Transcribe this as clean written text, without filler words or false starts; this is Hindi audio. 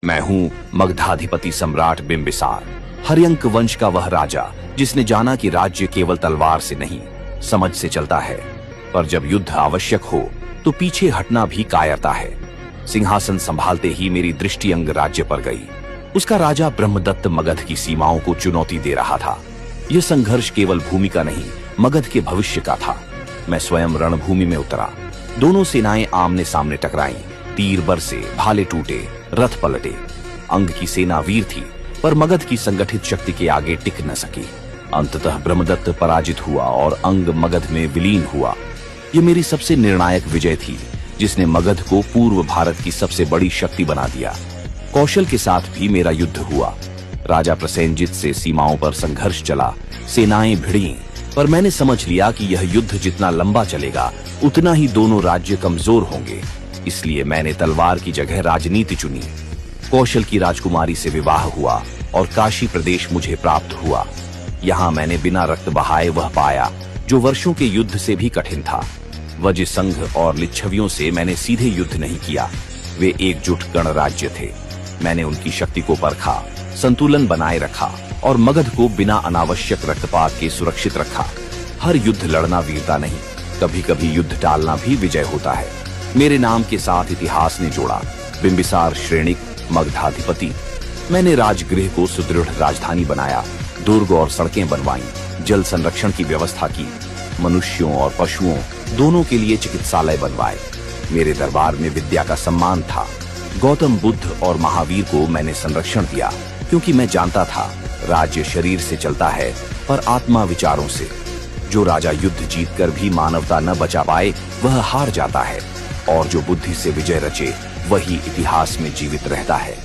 मैं हूँ मगधाधिपति सम्राट बिंबिसार, हर्यंक वंश का वह राजा जिसने जाना कि राज्य केवल तलवार से नहीं समझ से चलता है, पर जब युद्ध आवश्यक हो तो पीछे हटना भी कायरता है। सिंहासन संभालते ही मेरी दृष्टि अंग राज्य पर गई। उसका राजा ब्रह्मदत्त मगध की सीमाओं को चुनौती दे रहा था। यह संघर्ष केवल भूमि का नहीं, मगध के भविष्य का था। मैं स्वयं रणभूमि में उतरा। दोनों सेनाएं आमने सामने टकराईं। तीर बरसे, भाले टूटे, रथ पलटे। अंग की सेना वीर थी, पर मगध की संगठित शक्ति के आगे टिक न सकी। अंततः ब्रह्मदत्त पराजित हुआ और अंग मगध में विलीन हुआ। यह मेरी सबसे निर्णायक विजय थी, जिसने मगध को पूर्व भारत की सबसे बड़ी शक्ति बना दिया। कौशल के साथ भी मेरा युद्ध हुआ। राजा प्रसेनजित से सीमाओं पर संघर्ष चला। सेनाएं भिड़ी, पर मैंने समझ लिया कि यह युद्ध जितना लंबा चलेगा उतना ही दोनों राज्य कमजोर होंगे। इसलिए मैंने तलवार की जगह राजनीति चुनी। कौशल की राजकुमारी से विवाह हुआ और काशी प्रदेश मुझे प्राप्त हुआ। यहाँ मैंने बिना रक्त बहाए वह पाया जो वर्षों के युद्ध से भी कठिन था। वज्र संघ और लिच्छवियों से मैंने सीधे युद्ध नहीं किया। वे एकजुट गणराज्य थे। मैंने उनकी शक्ति को परखा, संतुलन बनाए रखा और मगध को बिना अनावश्यक रक्तपात के सुरक्षित रखा। हर युद्ध लड़ना वीरता नहीं, कभी कभी युद्ध टालना भी विजय होता है। मेरे नाम के साथ इतिहास ने जोड़ा बिंबिसार श्रेणिक मगधाधिपति। मैंने राजगृह को सुदृढ़ राजधानी बनाया, दुर्ग और सड़कें बनवाईं, जल संरक्षण की व्यवस्था की, मनुष्यों और पशुओं दोनों के लिए चिकित्सालय बनवाए। मेरे दरबार में विद्या का सम्मान था। गौतम बुद्ध और महावीर को मैंने संरक्षण दिया, क्योंकि मैं जानता था राज्य शरीर से चलता है पर आत्मा विचारों से। जो राजा युद्ध जीतकर भी मानवता न बचा पाए वह हार जाता है, और जो बुद्धि से विजय रचे वही इतिहास में जीवित रहता है।